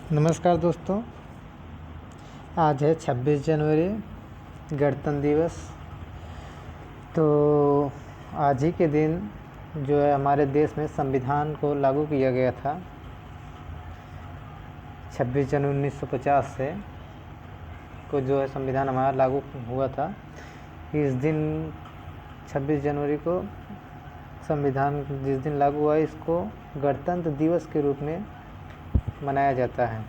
नमस्कार दोस्तों। आज है 26 जनवरी, गणतंत्र दिवस। तो आज ही के दिन जो है हमारे देश में संविधान को लागू किया गया था 26 जनवरी 1950 से को जो है संविधान हमारा लागू हुआ था। इस दिन 26 जनवरी को संविधान जिस दिन लागू हुआ इसको गणतंत्र दिवस के रूप में मनाया जाता है।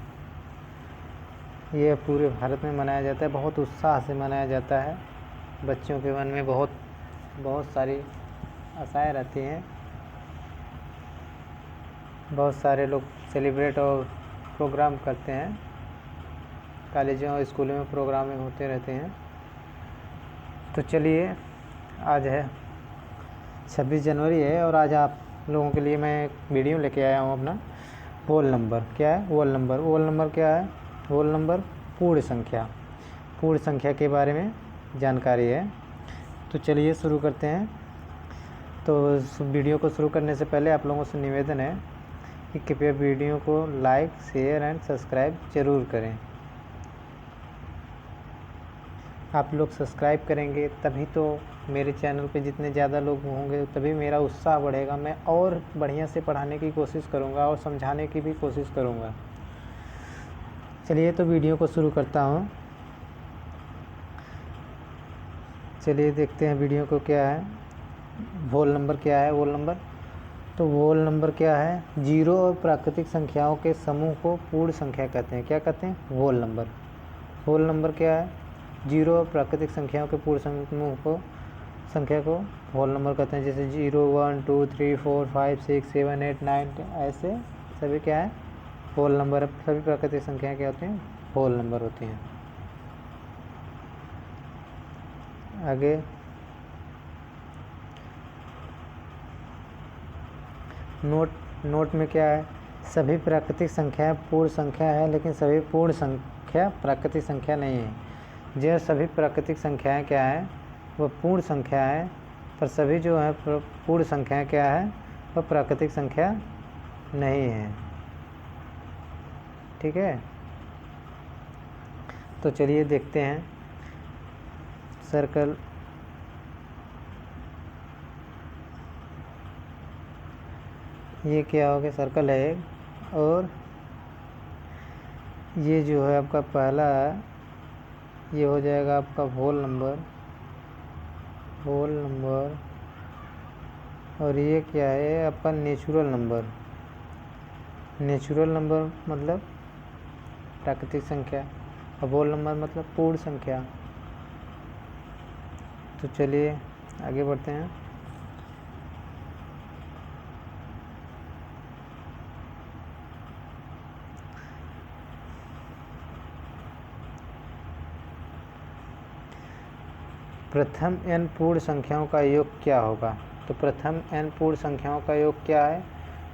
यह पूरे भारत में मनाया जाता है, बहुत उत्साह से मनाया जाता है। बच्चों के मन में बहुत सारी आशाएं रहती हैं। बहुत सारे लोग सेलिब्रेट और प्रोग्राम करते हैं। कॉलेजों और स्कूलों में प्रोग्राम होते रहते हैं। तो चलिए, आज है 26 जनवरी है और आज आप लोगों के लिए मैं एक वीडियो लेके आया हूँ अपना। होल नंबर क्या है? होल नंबर क्या है? होल नंबर पूर्ण संख्या के बारे में जानकारी है। तो चलिए शुरू करते हैं। तो इस वीडियो को शुरू करने से पहले आप लोगों से निवेदन है कि कृपया वीडियो को लाइक, शेयर एंड सब्सक्राइब ज़रूर करें। आप लोग सब्सक्राइब करेंगे तभी तो मेरे चैनल पे जितने ज़्यादा लोग होंगे तभी मेरा उत्साह बढ़ेगा। मैं और बढ़िया से पढ़ाने की कोशिश करूँगा और समझाने की भी कोशिश करूँगा। चलिए तो वीडियो को शुरू करता हूँ। चलिए देखते हैं वीडियो को क्या है। होल नंबर क्या है? होल नंबर क्या है? जीरो और प्राकृतिक संख्याओं के समूह को पूर्ण संख्या कहते हैं। क्या कहते हैं? होल नंबर क्या है? जीरो और प्राकृतिक संख्याओं के पूर्ण समूह संख्या को होल नंबर कहते हैं। जैसे 0, 1, 2, 3, 4, 5, 6, 7, 8, 9 ऐसे सभी क्या है? Whole number. सभी प्राकृतिक संख्याएं क्या होती हैं? होल नंबर होती हैं। आगे नोट में क्या है? सभी प्राकृतिक संख्याएं पूर्ण संख्या है, लेकिन सभी पूर्ण संख्या प्राकृतिक संख्या नहीं है। जो सभी प्राकृतिक संख्याएं क्या है? वह पूर्ण संख्या है, पर सभी जो है पूर्ण संख्याएं क्या है? वह प्राकृतिक संख्या नहीं है। ठीक है, तो चलिए देखते हैं। सर्कल ये क्या हो गया? सर्कल है एक, और ये जो है आपका पहला ये हो जाएगा आपका होल नंबर। और ये क्या है? आपका नेचुरल नंबर मतलब प्राकृतिक संख्या, और होल नंबर मतलब पूर्ण संख्या। तो चलिए आगे बढ़ते हैं। प्रथम n पूर्ण संख्याओं का योग क्या होगा? तो प्रथम n पूर्ण संख्याओं का योग क्या है?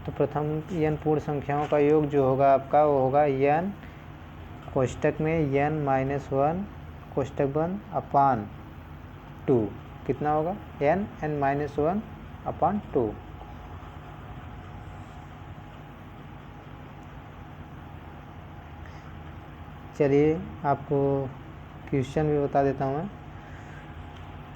तो प्रथम n पूर्ण संख्याओं का योग जो होगा आपका वो होगा n कोष्टक में n-1 कोष्टक बंद अपान 2। कितना होगा? n-1 अपान 2। चलिए आपको क्वेश्चन भी बता देता हूँ मैं।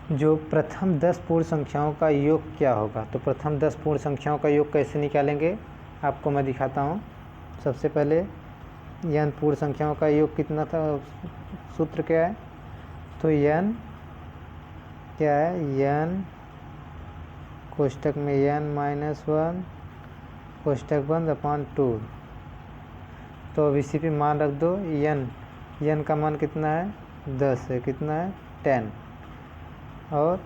जो प्रथम 10 पूर्ण संख्याओं का योग क्या होगा? तो प्रथम 10 पूर्ण संख्याओं का योग कैसे निकालेंगे आपको मैं दिखाता हूँ। सबसे पहले n पूर्ण संख्याओं का योग कितना था? सूत्र क्या है? तो n क्या है? n कोष्टक में n-1 कोष्टक बंद अपान 2। तो अब इसी पे मान रख दो। n का मान कितना है? 10 है। कितना है? 10। और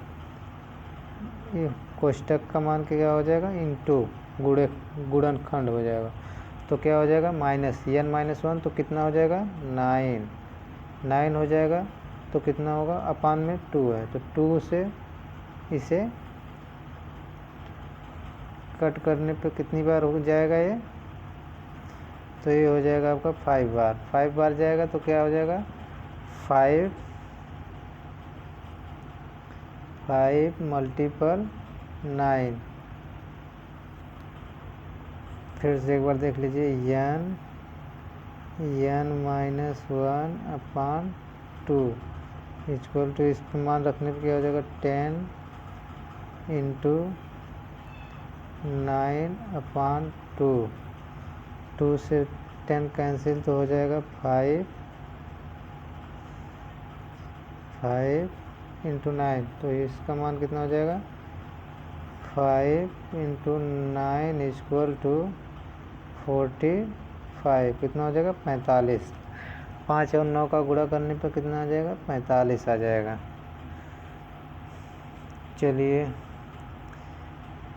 ये कोष्टक का मान क्या हो जाएगा? इंटू गुणनखंड हो जाएगा। तो क्या हो जाएगा? n-1 तो कितना हो जाएगा? 9 हो जाएगा। तो कितना होगा? अपान में 2 है, तो 2 से इसे कट करने पे कितनी बार हो जाएगा ये? तो ये हो जाएगा आपका 5 बार जाएगा। तो क्या हो जाएगा? 5 मल्टीपल 9। फिर से एक बार देख लीजिए। n-1/2 इक्वल टू, इसको मान रखने पर क्या हो जाएगा 10 इंटू 9/2। 2 से 10 कैंसिल तो हो जाएगा 5 इंटू 9, तो इसका मान कितना हो जाएगा 5 इंटू 9 इक्वल टू 45, कितना हो जाएगा 45। 5 और 9 का गुणा करने पर कितना आ जाएगा 45 आ जाएगा। चलिए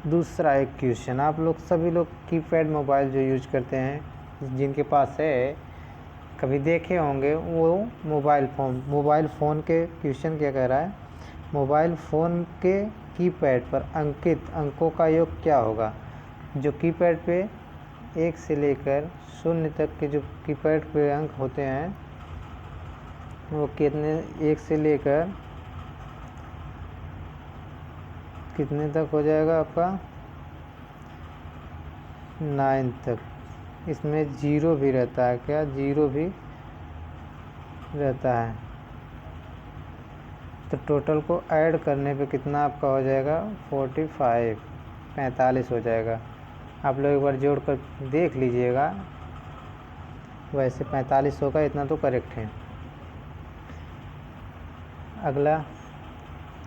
दूसरा एक क्वेश्चन, आप लोग सभी लोग कीपैड मोबाइल जो यूज करते हैं, जिनके पास है, कभी देखे होंगे वो मोबाइल फ़ोन के क्वेश्चन क्या कह रहा है, मोबाइल फ़ोन के कीपैड पर अंकित अंकों का योग क्या होगा। जो कीपैड पे 1 से लेकर 0 तक के जो कीपैड पे अंक होते हैं वो कितने, 1 से लेकर कितने तक हो जाएगा आपका 9 तक। इसमें 0 भी रहता है, क्या 0 भी रहता है। तो टोटल को ऐड करने पे कितना आपका हो जाएगा 45 हो जाएगा। आप लोग एक बार जोड़ कर देख लीजिएगा, वैसे 45 होगा, इतना तो करेक्ट है। अगला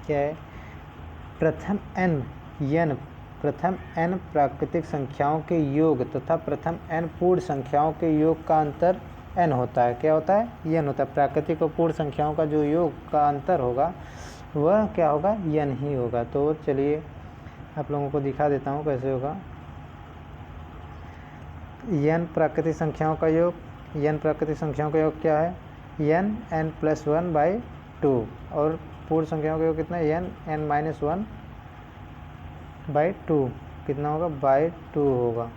क्या है, प्रथम n प्राकृतिक संख्याओं के योग तथा प्रथम n पूर्ण संख्याओं के योग का अंतर n होता है। क्या होता है, n होता है। प्राकृतिक और पूर्ण संख्याओं का जो योग का अंतर होगा वह क्या होगा, n ही होगा। तो चलिए आप लोगों को दिखा देता हूँ कैसे होगा। n प्राकृतिक संख्याओं का योग, n प्राकृतिक संख्याओं का योग क्या है, n+1/2, और पूर्ण संख्याओं का योग कितना है, n-1/2, कितना होगा 2 होगा।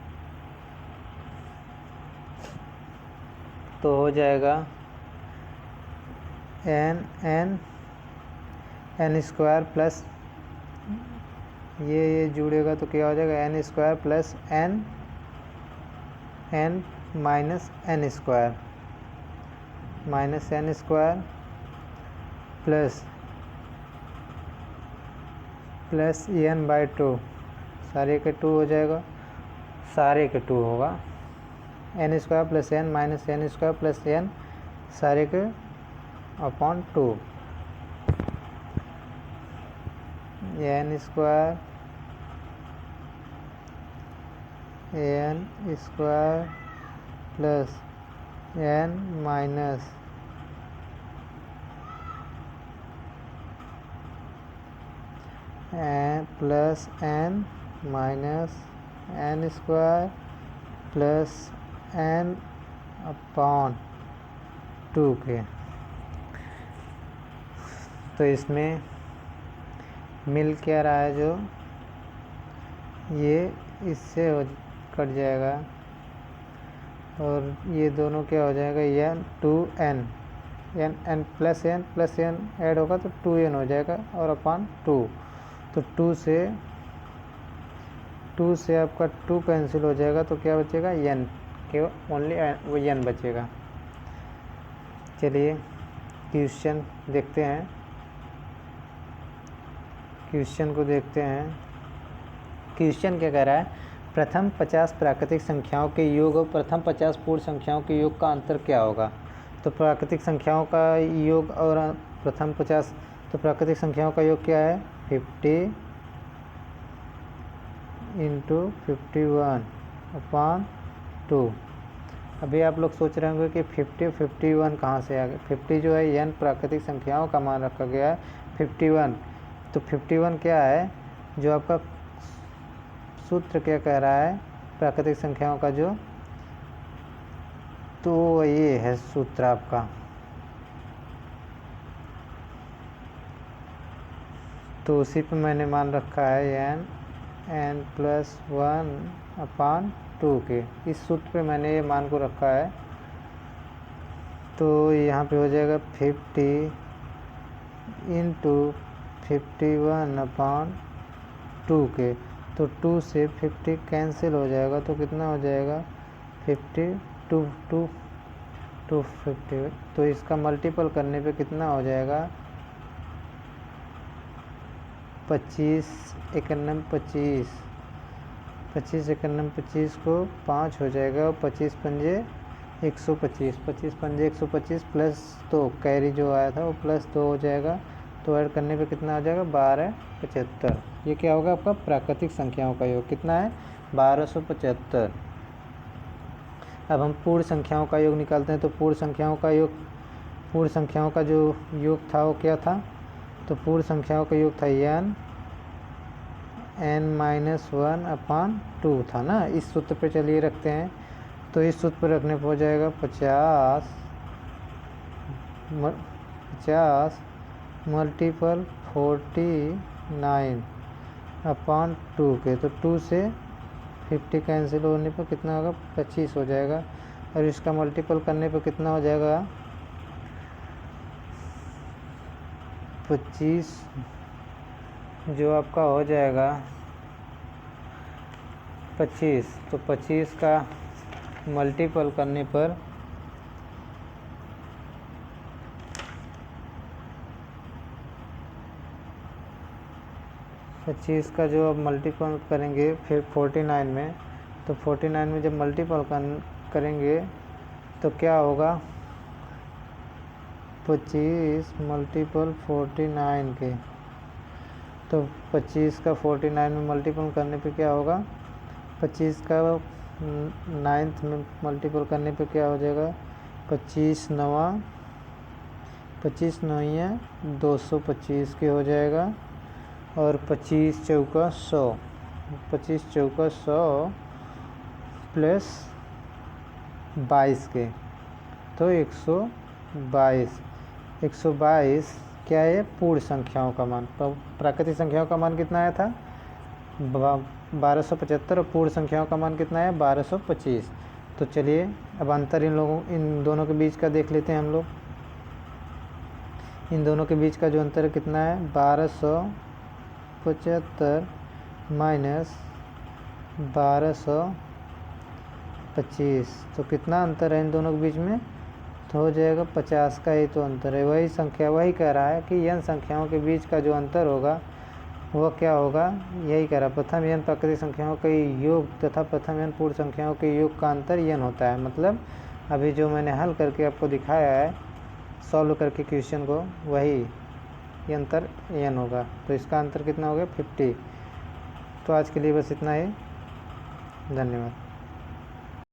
तो हो जाएगा n² प्लस ये जुड़ेगा तो क्या हो जाएगा n² plus n minus n² plus n/2, सारे के 2 हो जाएगा, सारे के 2 होगा, n² plus n minus n² plus n सारे के upon 2, n² plus n minus plus n minus n² plus n upon 2 के। तो इसमें मिल क्या रहा है, जो ये इससे कट जाएगा और ये दोनों क्या हो जाएगा, n प्लस n ऐड होगा तो 2n हो जाएगा और अपॉन 2। तो 2 से आपका 2 कैंसिल हो जाएगा तो क्या बचेगा n, केवल ओनली वो n बचेगा। चलिए क्वेश्चन देखते हैं, क्वेश्चन को देखते हैं। क्वेश्चन क्या कह रहा है, प्रथम 50 प्राकृतिक संख्याओं के योग और प्रथम 50 पूर्ण संख्याओं के योग का अंतर क्या होगा। तो प्राकृतिक संख्याओं का योग और प्रथम 50, तो प्राकृतिक संख्याओं का योग क्या है 50 इंटू 51/2। अभी आप लोग सोच रहे होंगे कि 50 51 कहाँ से आ गए। 50 जो है n प्राकृतिक संख्याओं का मान रखा गया है 51। तो 51 क्या है, जो आपका सूत्र क्या कह रहा है प्राकृतिक संख्याओं का जो, तो ये है सूत्र आपका। तो उसी पे मैंने मान रखा है n+1/2 के, इस सूत्र पे मैंने ये मान को रखा है। तो यहाँ पे हो जाएगा 50 इंटू 51/2 के। तो 2 से 50 कैंसिल हो जाएगा तो कितना हो जाएगा 52 250, तो इसका मल्टीपल करने पे कितना हो जाएगा 25 एकन्नम 25, 25 एकन्नम 25 को 5 हो जाएगा और 25 पंजे 125, 25 पंजे 125 प्लस 2 कैरी जो आया था वो प्लस 2 हो जाएगा। तो ऐड करने पे कितना हो जाएगा 1275। ये क्या होगा आपका प्राकृतिक संख्याओं का योग कितना है 1275। अब हम पूर्ण संख्याओं का योग निकालते हैं। तो पूर्ण संख्याओं का जो योग था वो क्या था, तो पूर्ण संख्याओं का योग था n-1/2 था ना। इस सूत्र पे चलिए रखते हैं। तो इस सूत्र पर रखने पर हो जाएगा 50 मल्टीपल 49/2 के। तो 2 से 50 कैंसिल होने पर कितना होगा 25 हो जाएगा। और इसका मल्टीपल करने पर कितना हो जाएगा 25, जो आपका हो जाएगा 25। तो 25 का मल्टीपल करने पर 25 का जो अब मल्टीपल करेंगे फिर 49 में, तो 49 में जब मल्टीपल करेंगे तो क्या होगा 25 मल्टीपल 49 के। तो 25 का 49 में मल्टीपल करने पे क्या होगा 25 का 9th में मल्टीपल करने पे क्या हो जाएगा 25 9 225 के हो जाएगा। और 25 चौका 100, 25 चौका 100 प्लस 22 के, तो 122 क्या है पूर्ण संख्याओं का मान। तो प्राकृतिक संख्याओं का मान कितना आया था 1275 और पूर्ण संख्याओं का मान कितना है 1225। तो चलिए अब अंतर इन दोनों के बीच का देख लेते हैं हम लोग। इन दोनों के बीच का जो अंतर कितना है 1275 माइनस 1225। तो कितना अंतर है इन दोनों के बीच में, तो हो जाएगा 50 का ही तो अंतर है। वही संख्या वही कह रहा है कि n संख्याओं के बीच का जो अंतर होगा वह क्या होगा, यही कह रहा है प्रथम n प्राकृतिक संख्याओं के योग तथा प्रथम n पूर्ण संख्याओं के योग का अंतर n होता है। मतलब अभी जो मैंने हल करके आपको दिखाया है सॉल्व करके क्वेश्चन को, वही अंतर n होगा। तो इसका अंतर कितना हो गया 50। तो आज के लिए बस इतना ही, धन्यवाद।